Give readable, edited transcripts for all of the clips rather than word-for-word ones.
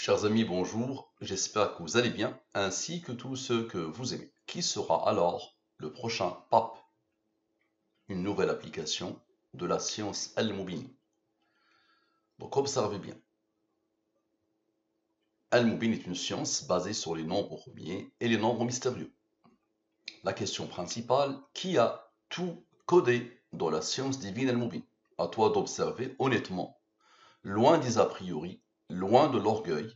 Chers amis, bonjour, j'espère que vous allez bien, ainsi que tous ceux que vous aimez. Qui sera alors le prochain pape? Une nouvelle application de la science Al-Mubin. Donc observez bien. Al-Mubin est une science basée sur les nombres premiers et les nombres mystérieux. La question principale, qui a tout codé dans la science divine Al-Mubin? À toi d'observer honnêtement, loin des a priori, loin de l'orgueil,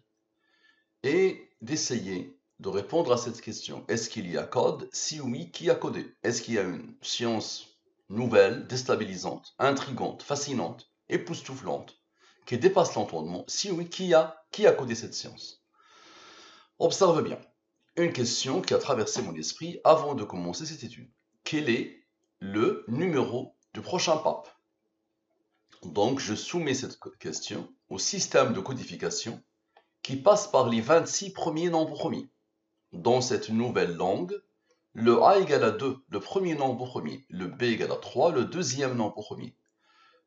et d'essayer de répondre à cette question. Est-ce qu'il y a code? Si oui, qui a codé? Est-ce qu'il y a une science nouvelle, déstabilisante, intrigante, fascinante, époustouflante, qui dépasse l'entendement? Si oui, qui a codé cette science? Observe bien. Une question qui a traversé mon esprit avant de commencer cette étude. Quel est le numéro du prochain pape? Donc, je soumets cette question au système de codification qui passe par les 26 premiers nombres premiers. Dans cette nouvelle langue, le A égale à 2, le premier nombre premier, le B égale à 3, le deuxième nombre premier,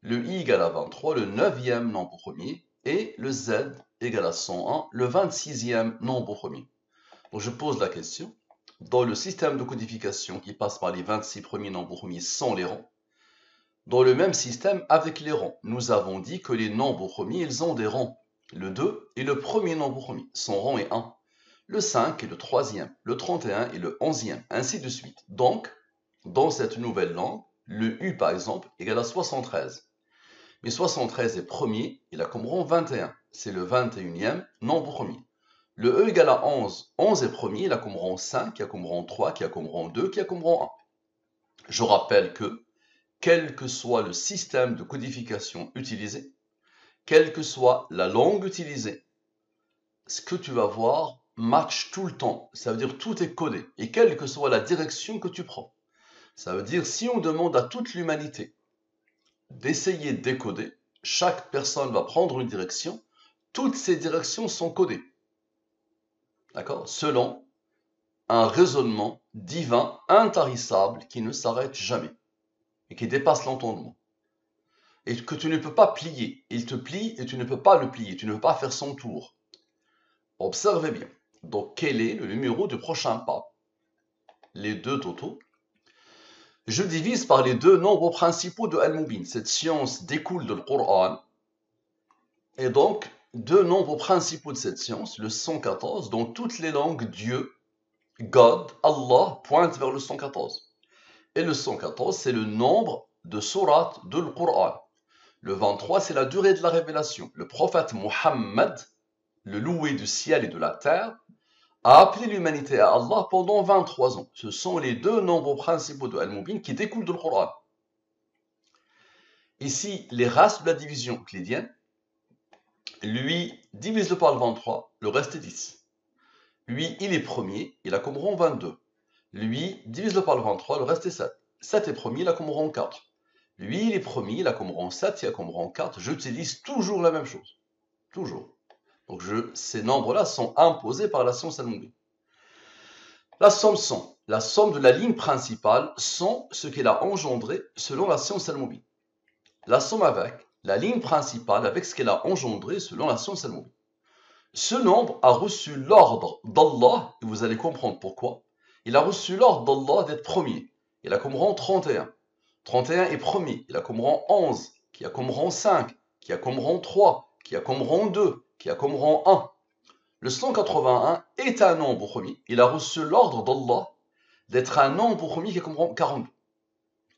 le I égale à 23, le neuvième nombre premier, et le Z égale à 101, le 26e nombre premier. Donc je pose la question, dans le système de codification qui passe par les 26 premiers nombres premiers sans les rangs, dans le même système avec les rangs, nous avons dit que les nombres premiers, ils ont des rangs. Le 2 est le premier nombre premier, son rang est 1. Le 5 est le troisième, le 31 est le 11e, ainsi de suite. Donc, dans cette nouvelle langue, le U par exemple égale à 73. Mais 73 est premier, il a comme rang 21. C'est le 21e nombre premier. Le E égale à 11. 11 est premier, il a comme rang 5, qui a comme rang 3, qui a comme rang 2, qui a comme rang 1. Je rappelle que, quel que soit le système de codification utilisé, quelle que soit la langue utilisée, ce que tu vas voir match tout le temps. Ça veut dire tout est codé. Et quelle que soit la direction que tu prends. Ça veut dire si on demande à toute l'humanité d'essayer de décoder, chaque personne va prendre une direction. Toutes ces directions sont codées. D'accord? Selon un raisonnement divin, intarissable, qui ne s'arrête jamais. Et qui dépasse l'entendement. Et que tu ne peux pas plier. Il te plie et tu ne peux pas le plier. Tu ne peux pas faire son tour. Observez bien. Donc, quel est le numéro du prochain pape? Les deux totaux. Je divise par les deux nombres principaux de Al-Mubin. Cette science découle de l'Coran. Et donc, deux nombres principaux de cette science, le 114, dans toutes les langues, Dieu, God, Allah, pointe vers le 114. Et le 114, c'est le nombre de sourates de l'Coran. Le 23, c'est la durée de la révélation. Le prophète Muhammad, le loué du ciel et de la terre, a appelé l'humanité à Allah pendant 23 ans. Ce sont les deux nombres principaux de Al-Mubin qui découlent du Coran. Ici, les races de la division euclidienne, lui, divise-le par le 23, le reste est 10. Lui, il est premier, il a comme rang 22. Lui, divise-le par le 23, le reste est 7. 7 est premier, il a comme rang 4. Lui, il est premier, il a comme rang 7, il a comme rang 4. J'utilise toujours la même chose. Toujours. Donc, ces nombres-là sont imposés par la science Al-Mubin. La somme 100, la somme de la ligne principale, 100, ce qu'elle a engendré selon la science Al-Mubin. La somme avec la ligne principale, avec ce qu'elle a engendré selon la science Al-Mubin. Ce nombre a reçu l'ordre d'Allah, et vous allez comprendre pourquoi. Il a reçu l'ordre d'Allah d'être premier. Il a comme rang 31. 31 est premier. Il a comme rang 11, qui a comme rang 5, qui a comme rang 3, qui a comme rang 2, qui a comme rang 1. Le 181 est un nombre premier. Il a reçu l'ordre d'Allah d'être un nombre premier qui a comme rang 42.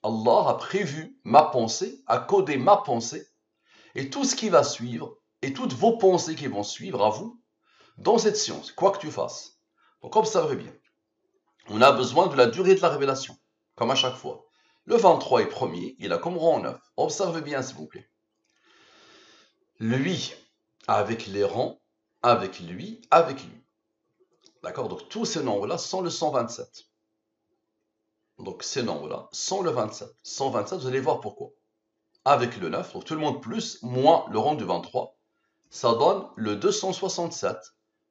Allah a prévu ma pensée, a codé ma pensée, et tout ce qui va suivre, et toutes vos pensées qui vont suivre à vous, dans cette science, quoi que tu fasses. Donc observez bien. On a besoin de la durée de la révélation, comme à chaque fois. Le 23 est premier, il a comme rang 9. Observez bien, s'il vous plaît. Lui, avec les rangs, avec lui, avec lui. D'accord? Donc tous ces nombres-là sont le 127. Donc ces nombres-là sont le 27. 127, vous allez voir pourquoi. Avec le 9, donc tout le monde plus, moins le rang du 23, ça donne le 267,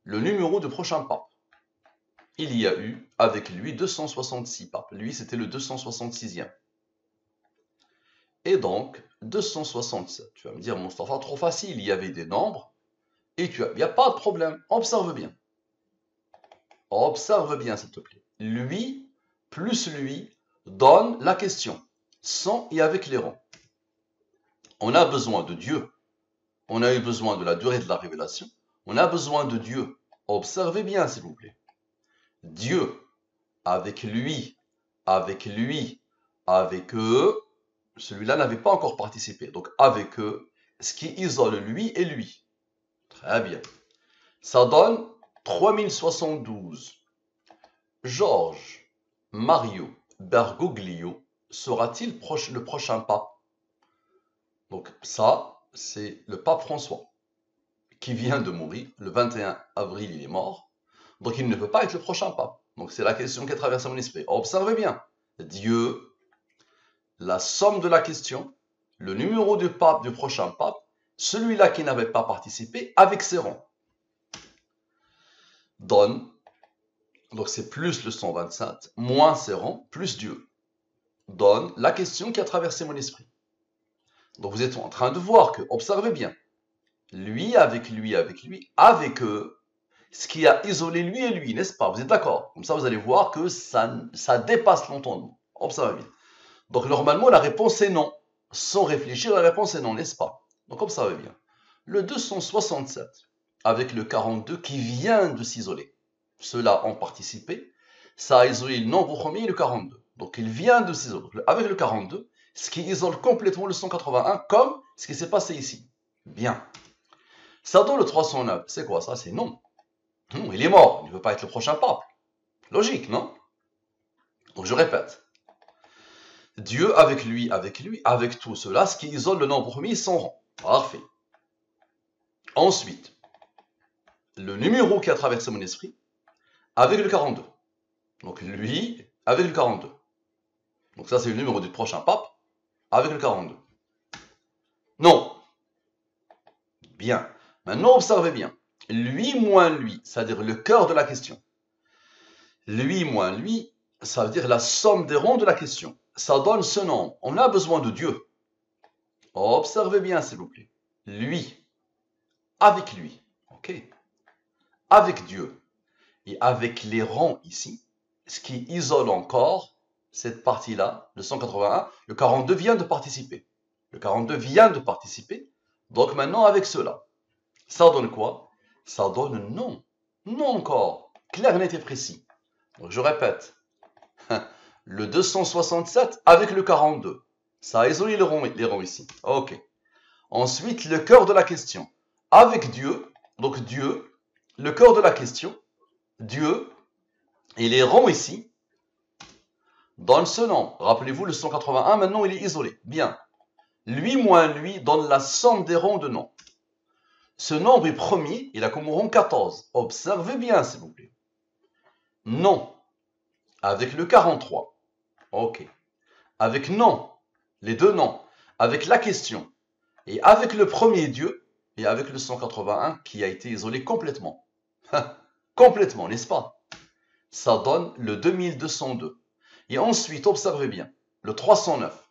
le numéro du prochain pape. Il y a eu avec lui 266 papes. Lui, c'était le 266e. Et donc, 267. Tu vas me dire, Mustapha, trop facile. Il y avait des nombres Et il n'y a pas de problème. Observe bien. Observe bien, s'il te plaît. Lui plus lui donne la question, sans et avec les rangs. On a besoin de Dieu. On a eu besoin de la durée de la révélation. On a besoin de Dieu. Observez bien, s'il vous plaît. Dieu, avec lui, avec lui, avec eux, celui-là n'avait pas encore participé. Donc, avec eux, ce qui isole lui et lui. Très bien. Ça donne 3072. Georges Mario Bergoglio sera-t-il le prochain pape? Donc ça, c'est le pape François, qui vient de mourir. Le 21 avril, il est mort. Donc il ne peut pas être le prochain pape. Donc c'est la question qui a traversé mon esprit. Observez bien. Dieu, la somme de la question, le numéro du pape, du prochain pape, celui-là qui n'avait pas participé, avec ses rangs. Donne, donc c'est plus le 127, moins ses rangs, plus Dieu. Donne la question qui a traversé mon esprit. Donc vous êtes en train de voir que, observez bien, lui, avec eux, ce qui a isolé lui et lui, n'est-ce pas? Vous êtes d'accord? Comme ça, vous allez voir que ça dépasse l'entendement. Observez bien. Donc normalement, la réponse est non. Sans réfléchir, la réponse est non, n'est-ce pas? Donc observez bien. Le 267, avec le 42 qui vient de s'isoler. Ceux-là ont participé. Ça a isolé le nombre premier et le 42. Donc il vient de s'isoler. Avec le 42, ce qui isole complètement le 181, comme ce qui s'est passé ici. Bien. Ça donne le 309. C'est quoi ça? C'est non. Non, il est mort. Il ne veut pas être le prochain pape. Logique, non? Donc je répète. Dieu avec lui, avec tout cela, ce qui isole le nombre premier, son rang. Parfait. Ensuite, le numéro qui a traversé mon esprit, avec le 42. Donc lui, avec le 42. Donc ça, c'est le numéro du prochain pape, avec le 42. Non. Bien. Maintenant, observez bien. Lui moins lui, c'est-à-dire le cœur de la question. Lui moins lui, ça veut dire la somme des rangs de la question. Ça donne ce nombre. On a besoin de Dieu. Observez bien, s'il vous plaît. Lui, avec lui, ok, avec Dieu et avec les rangs ici, ce qui isole encore cette partie-là, le 181, le 42 vient de participer. Le 42 vient de participer. Donc maintenant, avec cela, ça donne quoi? Ça donne non. Non encore. Clair, net et précis. Donc je répète. Le 267 avec le 42. Ça a isolé les rangs ici. Ok. Ensuite, le cœur de la question. Avec Dieu, donc Dieu, le cœur de la question, Dieu, et les rangs ici, donne ce nom. Rappelez-vous, le 181, maintenant il est isolé. Bien. Lui moins lui donne la somme des rangs de noms. Ce nombre est premier, il a comme rang 14. Observez bien, s'il vous plaît. Non, avec le 43. Ok. Avec non, les deux noms. Avec la question. Et avec le premier Dieu, et avec le 181 qui a été isolé complètement. Complètement, n'est-ce pas? Ça donne le 2202. Et ensuite, observez bien, le 309.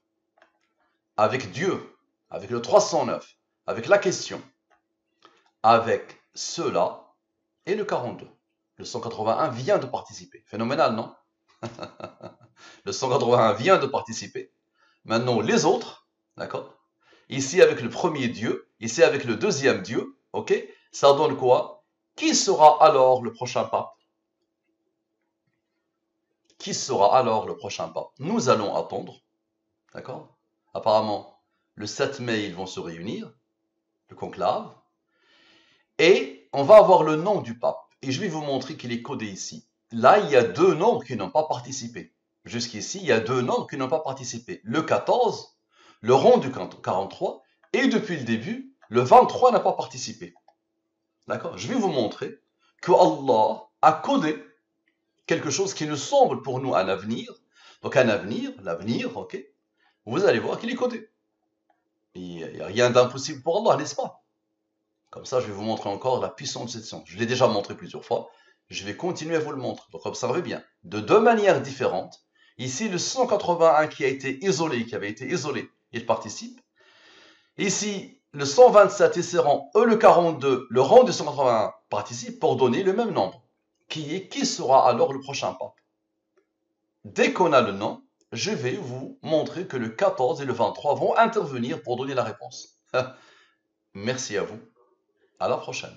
Avec Dieu, avec le 309, avec la question, avec cela et le 42. Le 181 vient de participer. Phénoménal, non? Le 181 vient de participer. Maintenant, les autres, d'accord? Ici avec le premier Dieu, ici avec le deuxième Dieu, ok? Ça donne quoi? Qui sera alors le prochain pape? Qui sera alors le prochain pape? Nous allons attendre, d'accord? Apparemment, le 7 mai, ils vont se réunir, le conclave, et on va avoir le nom du pape. Et je vais vous montrer qu'il est codé ici. Là, il y a deux nombres qui n'ont pas participé. Jusqu'ici, il y a deux nombres qui n'ont pas participé. Le 14, le rond du 43, et depuis le début, le 23 n'a pas participé. D'accord? Je vais vous montrer que Allah a codé quelque chose qui nous semble pour nous un avenir. Donc un avenir, l'avenir, ok? Vous allez voir qu'il est codé. Il n'y a rien d'impossible pour Allah, n'est-ce pas? Comme ça, je vais vous montrer encore la puissance de cette science. Je l'ai déjà montré plusieurs fois. Je vais continuer à vous le montrer. Donc observez bien. De deux manières différentes. Ici, le 181 qui a été isolé, qui avait été isolé, il participe. Ici, le 127 ici-rang et le 42, le rang du 181 participent pour donner le même nombre. Qui sera alors le prochain pape? Dès qu'on a le nom, je vais vous montrer que le 14 et le 23 vont intervenir pour donner la réponse. Merci à vous. À la prochaine.